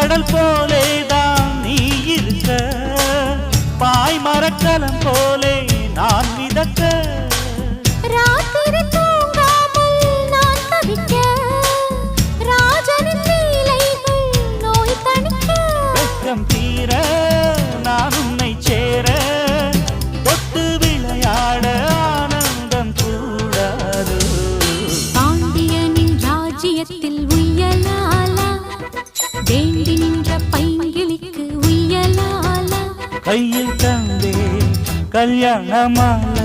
கடல் போலேதான் நீ இருக்க, பாய் மரக்கலம் போலே நான் மிதக்க. ராத்திரி தூங்காமல் நான் தவிக்க, ராஜனின் லீலைகள் நோய் தணிக்க. வெட்கம் தீர நான் உன்னை சேர, தொட்டு விளையாட ஆனந்தம் கூடாது. பாண்டியனின் ராஜ்யத்தில் உய்யலாலா, வேண்டி நின்ற பைங்கிளிக்கு உய்யலாலா. கையில் தந்தே கல்யாண மாலை